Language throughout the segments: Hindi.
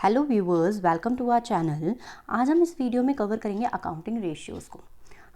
Hello viewers, welcome to our channel. आज हम इस वीडियो में कवर करेंगे अकाउंटिंग रेशियोज़ को।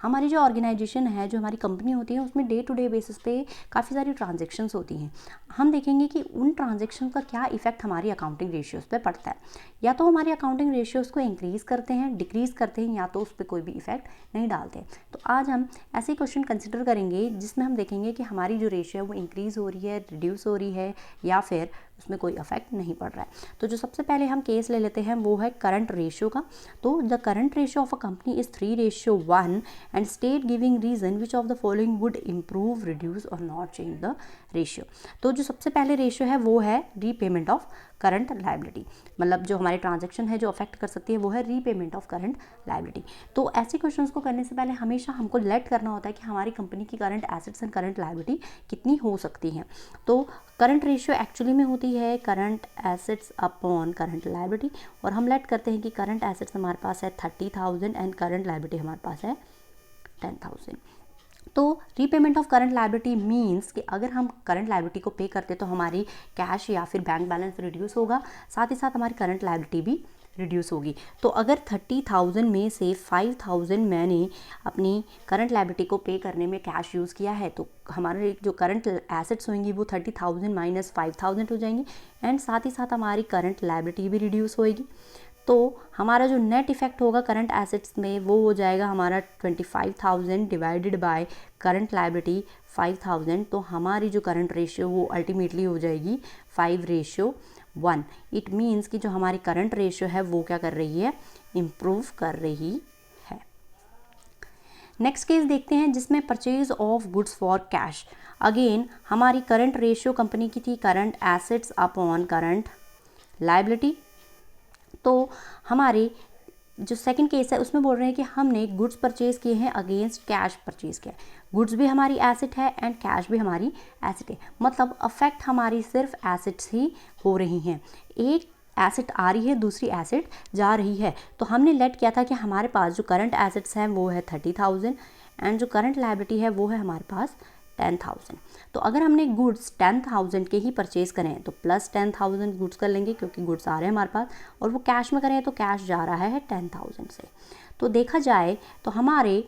हमारी जो ऑर्गेनाइजेशन है, जो हमारी कंपनी होती है, उसमें डे टू डे बेसिस पे काफ़ी सारी ट्रांजेक्शन्स होती हैं। हम देखेंगे कि उन ट्रांजेक्शन का क्या इफेक्ट हमारी अकाउंटिंग रेशियोज़ पे पड़ता है। या तो हमारी अकाउंटिंग रेशियोज़ को इंक्रीज़ करते हैं, डिक्रीज़ करते हैं, या तो उस पर कोई भी इफेक्ट नहीं डालते हैं। तो आज हम ऐसे क्वेश्चन कंसिडर करेंगे जिसमें हम देखेंगे कि हमारी जो रेशियो है वो इंक्रीज़ हो रही है, रिड्यूस हो रही है, या फिर उसमें कोई इफेक्ट नहीं पड़ रहा है। तो जो सबसे पहले हम केस ले लेते हैं वो है करंट रेशियो का। तो the current ratio of a company is 3:1 and state giving reason which of the following would improve, reduce or not change the ratio. तो जो सबसे पहले रेशियो है वो है रीपेमेंट ऑफ करंट लायबिलिटी। मतलब जो हमारे ट्रांजेक्शन है जो अफेक्ट कर सकती है वो है रीपेमेंट ऑफ करंट लायबिलिटी। तो ऐसे क्वेश्चंस को करने से पहले हमेशा हमको लेट करना होता है कि हमारी कंपनी की current assets and current liability कितनी हो सकती हैं। तो करंट रेशियो एक्चुअली में होती है current assets upon current liability, और हम लेट करते हैं कि करंट एसेट्स हमारे पास है 30,000 एंड करंट लायबिलिटी हमारे पास है 10,000। तो repayment of current liability means कि अगर हम करंट लायबिलिटी को पे करते तो हमारी कैश या फिर बैंक बैलेंस रिड्यूस होगा, साथ ही साथ हमारी करंट लायबिलिटी भी रिड्यूस होगी। तो अगर 30,000 में से 5,000 मैंने अपनी करंट लायबिलिटी को पे करने में कैश यूज़ किया है, तो हमारे जो करंट एसेट्स होंगी वो 30,000 माइनस 5,000 हो जाएंगी, एंड साथ ही साथ हमारी करंट लायबिलिटी भी रिड्यूस होएगी। तो हमारा जो नेट इफेक्ट होगा करंट एसेट्स में वो हो जाएगा हमारा 25,000 डिवाइडेड बाय करंट लायबिलिटी 5,000। तो हमारी जो करंट रेशियो वो अल्टीमेटली हो जाएगी 5:1। इट मीन्स कि जो हमारी करंट रेशियो है वो क्या कर रही है, इम्प्रूव कर रही है। नेक्स्ट केस देखते हैं जिसमें purchase of goods for cash. Again हमारी करंट रेशियो कंपनी की थी current assets upon current liability. तो हमारे जो सेकंड केस है उसमें बोल रहे हैं कि हमने गुड्स परचेज किए हैं अगेंस्ट कैश परचेज किया है। गुड्स भी हमारी एसेट है एंड कैश भी हमारी एसेट है, मतलब अफेक्ट हमारी सिर्फ एसेट्स ही हो रही हैं। एक एसेट आ रही है, दूसरी एसेट जा रही है। तो हमने लेट किया था कि हमारे पास जो करंट एसेट्स हैं वो है 30,000 एंड जो करंट लायबिलिटी है वो है हमारे पास 10,000। तो अगर हमने गुड्स 10,000 के ही परचेज करें तो प्लस 10,000 गुड्स कर लेंगे, क्योंकि गुड्स आ रहे हैं हमारे पास, और वो कैश में करें तो कैश जा रहा है 10,000 से। तो देखा जाए तो हमारे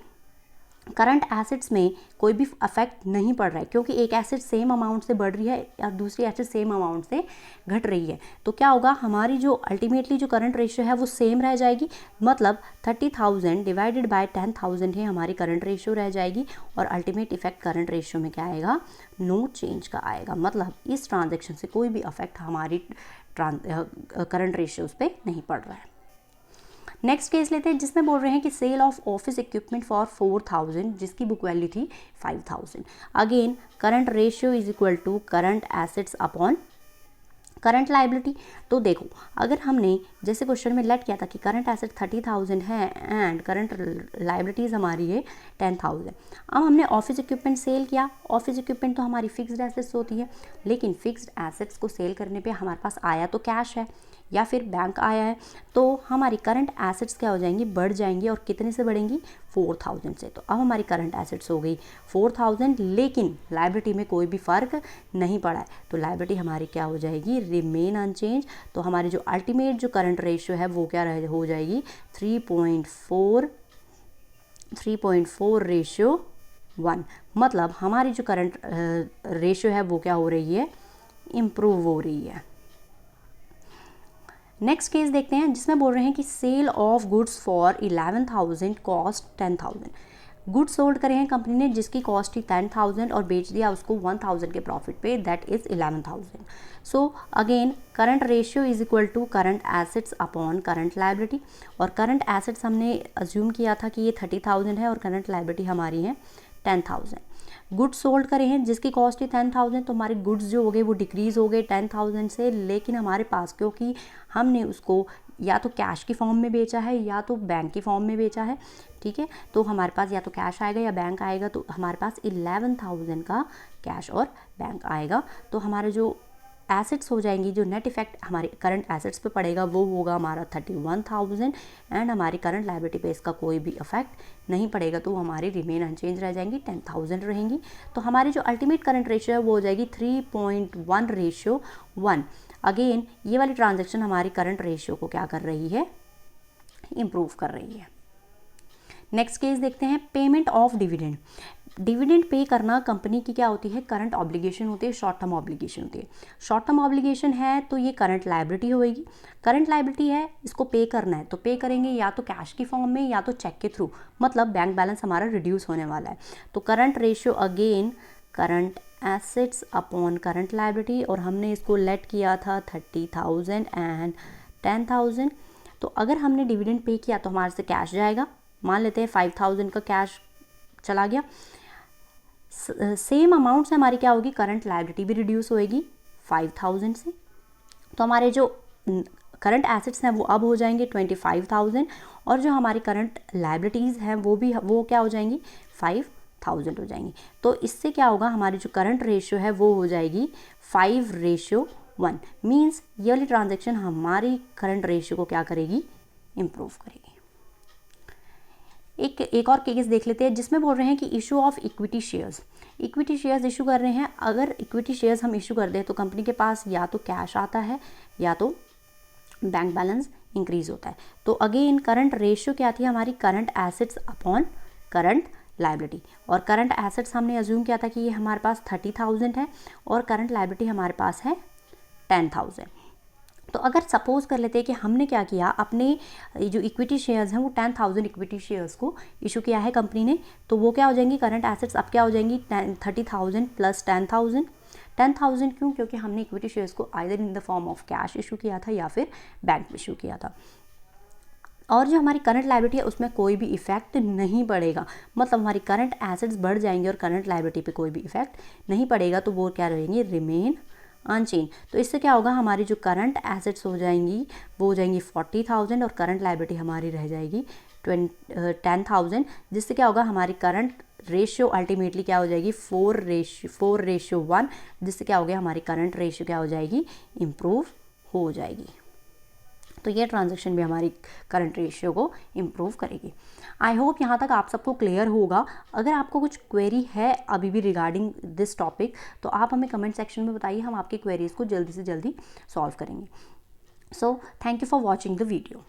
करंट एसेट्स में कोई भी अफेक्ट नहीं पड़ रहा है, क्योंकि एक एसेट सेम अमाउंट से बढ़ रही है और दूसरी एसेट सेम अमाउंट से घट रही है। तो क्या होगा, हमारी जो अल्टीमेटली जो करंट रेशियो है वो सेम रह जाएगी, मतलब 30,000 डिवाइडेड बाय 10,000 ही हमारी करंट रेशियो रह जाएगी, और अल्टीमेट इफेक्ट करंट रेशियो में क्या आएगा, नो चेंज का आएगा। मतलब इस ट्रांजेक्शन से कोई भी अफेक्ट हमारी करंट रेशियोज पे नहीं पड़ रहा है। नेक्स्ट केस लेते हैं जिसमें बोल रहे हैं कि sale of office equipment for 4,000 जिसकी बुक वैल्यू थी 5,000। Again current ratio is equal to current assets upon current liability. तो देखो, अगर हमने जैसे क्वेश्चन में लेट किया था कि करंट एसेट 30,000 है एंड करंट लायबिलिटीज़ हमारी है 10,000। अब हमने ऑफिस इक्विपमेंट सेल किया। ऑफिस इक्विपमेंट तो हमारी फिक्स्ड एसेट्स होती है, लेकिन फिक्स्ड एसेट्स को सेल करने पे हमारे पास आया तो कैश है या फिर बैंक आया है, तो हमारी करंट एसेट्स क्या हो जाएंगी, बढ़ जाएंगी, और कितने से बढ़ेंगी, 4,000 से। तो अब हमारी करंट एसेट्स हो गई 4,000, लेकिन लायबिलिटी में कोई भी फ़र्क नहीं पड़ा है, तो लायबिलिटी हमारी क्या हो जाएगी, रिमेन अनचेंज। तो हमारी जो अल्टीमेट जो करंट रेशियो है वो क्या हो जाएगी, 3.4:1। मतलब हमारी जो करंट रेशियो है वो क्या हो रही है, इम्प्रूव हो रही है। नेक्स्ट केस देखते हैं जिसमें बोल रहे हैं कि sale of goods for 11,000 cost 10,000। Goods sold करे हैं कंपनी ने जिसकी कॉस्ट थी 10,000 और बेच दिया उसको 1,000 के प्रॉफिट पे, that is 11,000। So again current ratio is equal to current assets upon current liability, और करंट एसेट्स हमने अज्यूम किया था कि ये 30,000 है और करंट लायबिलिटी हमारी है 10,000। गुड्स सोल्ड करे हैं जिसकी कॉस्ट थी 10,000, तो हमारे गुड्स जो हो गए वो डिक्रीज़ हो गए 10,000 से, लेकिन हमारे पास क्योंकि हमने उसको या तो कैश की फॉर्म में बेचा है या तो बैंक की फॉर्म में बेचा है, ठीक है, तो हमारे पास या तो कैश आएगा या बैंक आएगा। तो हमारे पास 11,000 का कैश और बैंक आएगा। तो हमारे जो एसेट्स हो जाएंगी, जो नेट इफेक्ट हमारे करंट एसेट्स पे पड़ेगा वो होगा हमारा 31,000, एंड हमारी करंट लायबिलिटी पे इसका कोई भी इफेक्ट नहीं पड़ेगा, तो हमारी रिमेन अनचेंज रह जाएंगी, 10,000 रहेंगी। तो हमारी जो अल्टीमेट करंट रेशियो है वो हो जाएगी 3.1:1। अगेन ये वाली ट्रांजैक्शन हमारी करंट रेशियो को क्या कर रही है, इम्प्रूव कर रही है। नेक्स्ट केस देखते हैं, payment of dividend. Dividend pay करना कंपनी की क्या होती है, करंट ऑब्लिगेशन होती है, शॉर्ट टर्म ऑब्लिगेशन होती है। शॉर्ट टर्म ऑब्लिगेशन है तो ये करंट लायबिलिटी होएगी। करंट लायबिलिटी है, इसको पे करना है तो पे करेंगे या तो कैश की फॉर्म में या तो चेक के थ्रू, मतलब बैंक बैलेंस हमारा रिड्यूस होने वाला है। तो current ratio again current assets upon current liability, और हमने इसको लेट किया था 30,000 एंड 10,000। तो अगर हमने डिविडेंड पे किया तो हमारे से कैश जाएगा, मान लेते हैं 5,000 का कैश चला गया। सेम अमाउंट से हमारी क्या होगी, करंट लायबिलिटी भी रिड्यूस होएगी 5,000 से। तो हमारे जो करंट एसेट्स हैं वो अब हो जाएंगे 25,000, और जो हमारी करंट लायबिलिटीज़ हैं वो क्या हो जाएंगी, 5,000 हो जाएंगी। तो इससे क्या होगा, हमारी जो करंट रेशियो है वो हो जाएगी 5:1। मीन्स ये वाली ट्रांजेक्शन हमारी करंट रेशियो को क्या करेगी, इम्प्रूव करेगी। एक और केस देख लेते हैं जिसमें बोल रहे हैं कि issue of equity shares. Equity shares issue कर रहे हैं। अगर इक्विटी शेयर्स हम इशू कर दें तो कंपनी के पास या तो कैश आता है या तो बैंक बैलेंस इंक्रीज होता है। तो अगेन करंट रेशियो क्या थी हमारी, current assets upon current liability. और करंट एसेट्स हमने अज्यूम किया था कि ये हमारे पास 30,000 है और करंट लायबिलिटी हमारे पास है 10,000। तो अगर सपोज कर लेते हैं कि हमने क्या किया, अपने जो इक्विटी शेयर्स हैं वो 10,000 इक्विटी शेयर्स को इशू किया है कंपनी ने, तो वो क्या हो जाएंगी, करंट एसेट्स अब क्या हो जाएंगी, 30,000 प्लस 10,000। 10,000 क्यों, क्योंकि हमने इक्विटी शेयर्स को either in the form of cash issue किया था या फिर बैंक इशू किया था। और जो हमारी करंट लायबिलिटी है उसमें कोई भी इफेक्ट नहीं पड़ेगा, मतलब हमारी करंट एसेट्स बढ़ जाएंगे और करंट लायबिलिटी पे कोई भी इफेक्ट नहीं पड़ेगा, तो वो क्या रहेंगे, रिमेन अनचेंज। तो इससे क्या होगा, हमारी जो करंट एसेट्स हो जाएंगी वो हो जाएंगी 40,000 और करंट लायबिलिटी हमारी रह जाएगी 10,000, जिससे क्या होगा, हमारी करंट रेशियो अल्टीमेटली क्या हो जाएगी, 4:1, जिससे क्या हो गया, हमारी करंट रेशियो क्या हो जाएगी, इम्प्रूव हो जाएगी। तो ये ट्रांजैक्शन भी हमारी करंट रेशियो को इम्प्रूव करेगी। आई होप यहाँ तक आप सबको क्लियर होगा। अगर आपको कुछ क्वेरी है अभी भी रिगार्डिंग दिस टॉपिक तो आप हमें कमेंट सेक्शन में बताइए, हम आपकी क्वेरीज को जल्दी से जल्दी सॉल्व करेंगे। So thank you for watching the video.